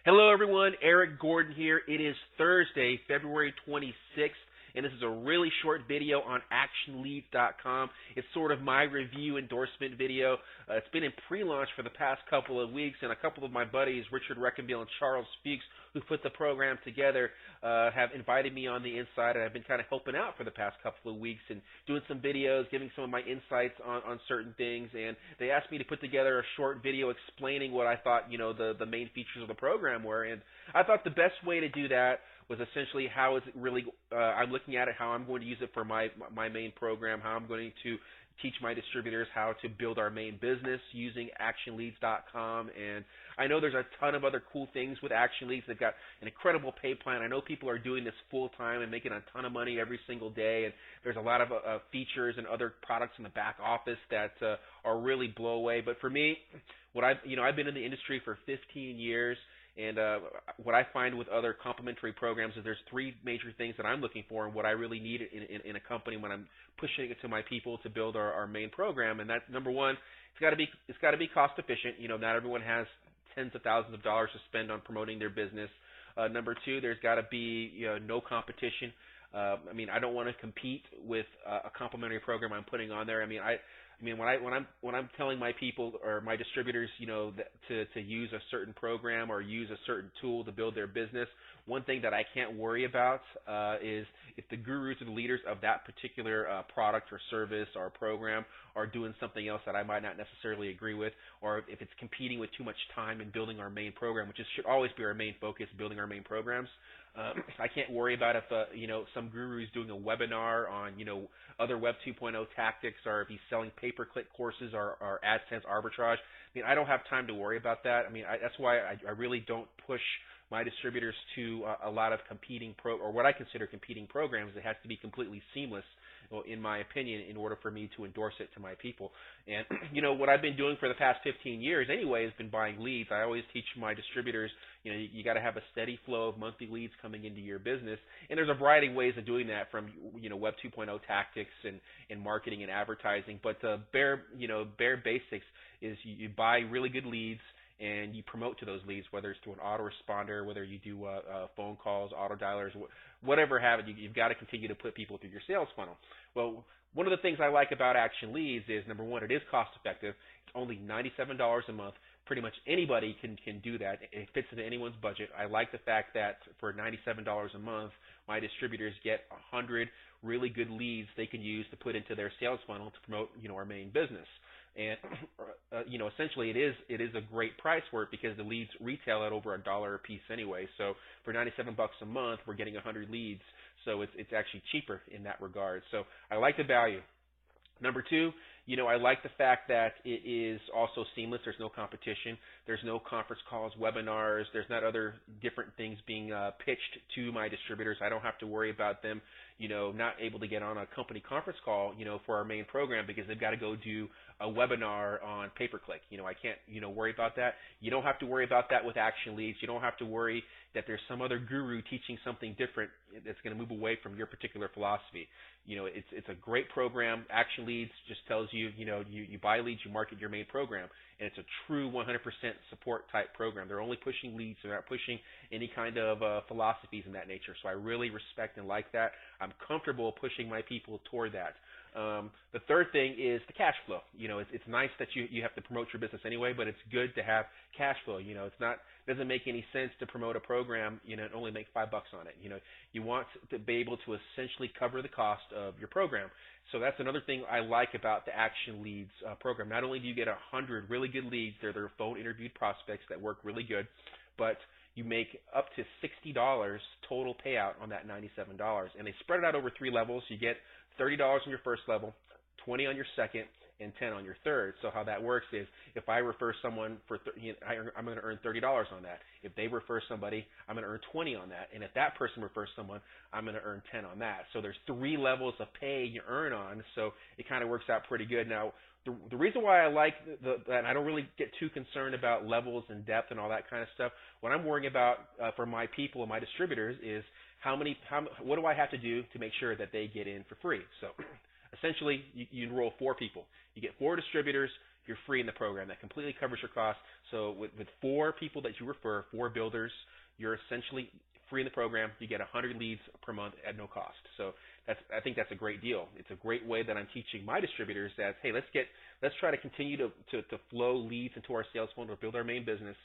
Hello, everyone. Eric Gordon here. It is Thursday, February 26th, and this is a really short video on actionleads.com. It's sort of my review endorsement video. It's been in pre-launch for the past couple of weeks, and a couple of my buddies, Richard Reckenbiel and Charles Fuchs, who put the program together, have invited me on the inside, and I've been kind of helping out for the past couple of weeks and doing some videos, giving some of my insights on certain things, and they asked me to put together a short video explaining what I thought, the main features of the program were, and I thought the best way to do that was essentially how is it really, I'm looking at it, how I'm going to use it for my main program, how I'm going to teach my distributors how to build our main business using actionleads.com. And I know there's a ton of other cool things with Action Leads. They've got an incredible pay plan. I know people are doing this full time and making a ton of money every single day, and there's a lot of features and other products in the back office that are really blow away. But for me, I've been in the industry for 15 years. And what I find with other complementary programs is there's three major things that I'm looking for and what I really need in a company when I'm pushing it to my people to build our main program. And that's number one, it's got to be cost efficient. Not everyone has tens of thousands of dollars to spend on promoting their business. Number two, there's got to be no competition. I don't want to compete with a complementary program I'm putting on there. When I'm telling my people or my distributors, to use a certain program or use a certain tool to build their business, one thing that I can't worry about is if the gurus or the leaders of that particular product or service or program are doing something else that I might not necessarily agree with, or if it's competing with too much time in building our main program, which should always be our main focus, building our main programs. I can't worry about if some guru is doing a webinar on other Web 2.0 tactics, or if he's selling pay-per-click courses or AdSense arbitrage. I don't have time to worry about that. That's why I really don't push my distributors to a lot of competing or what I consider competing programs. It has to be completely seamless, in my opinion, in order for me to endorse it to my people. And what I've been doing for the past 15 years anyway has been buying leads. I always teach my distributors, you got to have a steady flow of monthly leads coming into your business. And there's a variety of ways of doing that, from Web 2.0 tactics and marketing and advertising. But the bare basics is you buy really good leads and you promote to those leads, whether it's through an autoresponder, whether you do phone calls, auto dialers, whatever have it. You've got to continue to put people through your sales funnel. Well, one of the things I like about Action Leads is, number one, it is cost effective. It's only $97 a month. Pretty much anybody can do that. It fits into anyone's budget. I like the fact that for $97 a month, my distributors get 100 really good leads they can use to put into their sales funnel to promote our main business. And essentially it is a great price for it, because the leads retail at over $1 a piece anyway. So for $97 a month, we're getting 100 leads. So it's actually cheaper in that regard. So I like the value. Number two, I like the fact that it is also seamless. There's no competition. There's no conference calls, webinars. There's not other different things being pitched to my distributors. I don't have to worry about them, not able to get on a company conference call, for our main program, because they've got to go do a webinar on pay-per-click. I can't, worry about that. You don't have to worry about that with Action Leads. You don't have to worry that there's some other guru teaching something different that's going to move away from your particular philosophy. It's a great program. Action Leads just tells you, you buy leads, you market your main program, and it's a true 100% support type program. They're only pushing leads. They're not pushing any kind of philosophies in that nature. So I really respect and like that. I'm comfortable pushing my people toward that. The third thing is the cash flow. It's nice that you have to promote your business anyway, but it's good to have cash flow. It doesn't make any sense to promote a program, and only make $5 on it. You want to be able to essentially cover the cost of your program. So that's another thing I like about the Action Leads program. Not only do you get 100 really good leads, they're phone interviewed prospects that work really good, but you make up to $60 total payout on that $97, and they spread it out over 3 levels. You get $30 on your first level, $20 on your second, and $10 on your third. So how that works is, if I refer someone I'm going to earn $30 on that. If they refer somebody, I'm going to earn $20 on that. And if that person refers someone, I'm going to earn $10 on that. So there's 3 levels of pay you earn on. So it kind of works out pretty good. Now, the reason why I like that, I don't really get too concerned about levels and depth and all that kind of stuff. What I'm worrying about for my people and my distributors is what do I have to do to make sure that they get in for free? So essentially, you enroll 4 people. You get 4 distributors. you're free in the program. That completely covers your costs. So with 4 people that you refer, 4 builders, you're essentially free in the program. You get 100 leads per month at no cost. So I think that's a great deal. It's a great way that I'm teaching my distributors that, hey, let's try to continue to flow leads into our sales funnel to build our main business.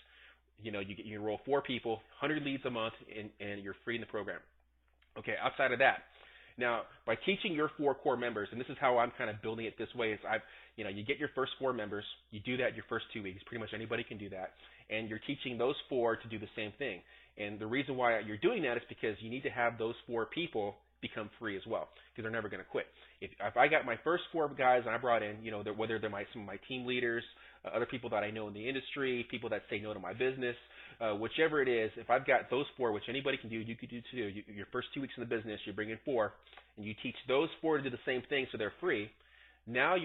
You enroll 4 people, 100 leads a month, and you're free in the program. Okay, outside of that, now by teaching your 4 core members, and this is how I'm kind of building it this way, is you get your first 4 members, you do that your first 2 weeks. Pretty much anybody can do that, and you're teaching those 4 to do the same thing. And the reason why you're doing that is because you need to have those 4 people become free as well, because they're never going to quit. If I got my first 4 guys and I brought in, whether they're some of my team leaders, other people that I know in the industry, people that say no to my business, whichever it is, if I've got those 4, which anybody can do, you could do too. Your first 2 weeks in the business, you bring in 4, and you teach those 4 to do the same thing, so they're free. Now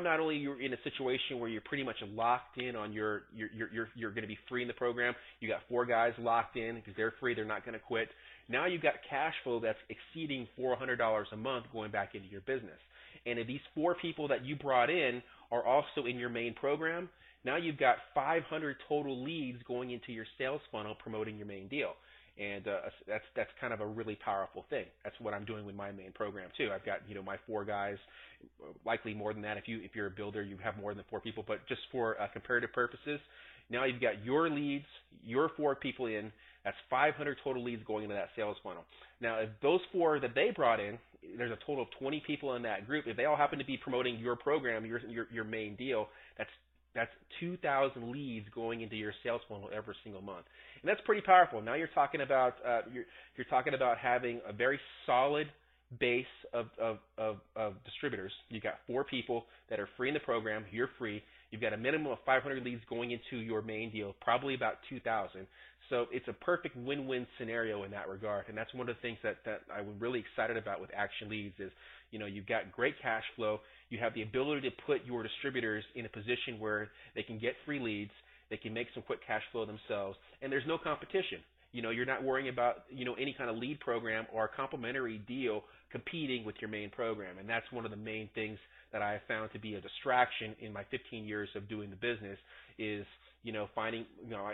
not only you're in a situation where you're pretty much locked in on you're going to be free in the program. You got 4 guys locked in because they're free, they're not going to quit. Now you've got cash flow that's exceeding $400 a month going back into your business. And if these 4 people that you brought in are also in your main program, now you've got 500 total leads going into your sales funnel promoting your main deal. And that's kind of a really powerful thing. That's what I'm doing with my main program too. I've got my 4 guys, likely more than that. If you're a builder, you have more than 4 people. But just for comparative purposes, now you've got your leads, your 4 people in. That's 500 total leads going into that sales funnel. Now, if those 4 that they brought in, there's a total of 20 people in that group. If they all happen to be promoting your program, your main deal, that's 2,000 leads going into your sales funnel every single month, and that's pretty powerful. Now you're talking about having a very solid base of distributors. You got 4 people that are free in the program. You're free. You've got a minimum of 500 leads going into your main deal, probably about 2,000. So it's a perfect win-win scenario in that regard, and that's one of the things that I'm really excited about with Action Leads is, you've got great cash flow. You have the ability to put your distributors in a position where they can get free leads, they can make some quick cash flow themselves, and there's no competition. You're not worrying about, any kind of lead program or a complimentary deal competing with your main program, and that's one of the main things that I have found to be a distraction in my 15 years of doing the business is, finding,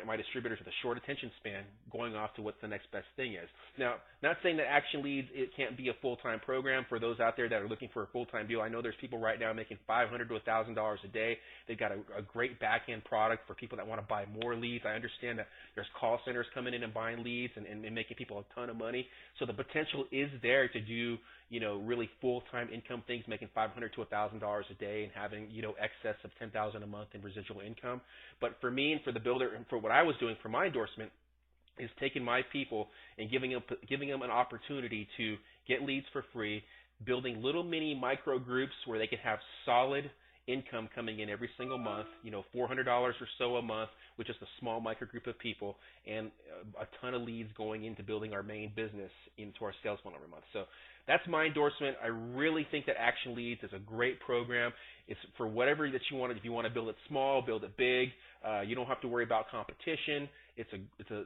my distributors with a short attention span going off to what the next best thing is. Now, not saying that Action Leads, it can't be a full-time program for those out there that are looking for a full-time deal. I know there's people right now making $500 to $1,000 a day. They've got a great back-end product for people that want to buy more leads. I understand that there's call centers coming in and buying leads and making people a ton of money. So the potential is there to do, really full-time income things, making $500 to $1,000 a day and having, excess of $10,000 a month in residual income. But for me and for the builder and for what I was doing for my endorsement is taking my people and giving them an opportunity to get leads for free, building little mini micro groups where they can have solid income coming in every single month, $400 or so a month with just a small micro group of people, and a ton of leads going into building our main business into our sales funnel every month. So that's my endorsement. I really think that Action Leads is a great program. It's for whatever that you want. If you want to build it small, build it big. You don't have to worry about competition. It's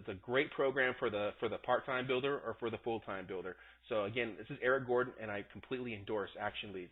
a great program for the part-time builder or for the full-time builder. So again, this is Eric Gordon, and I completely endorse Action Leads.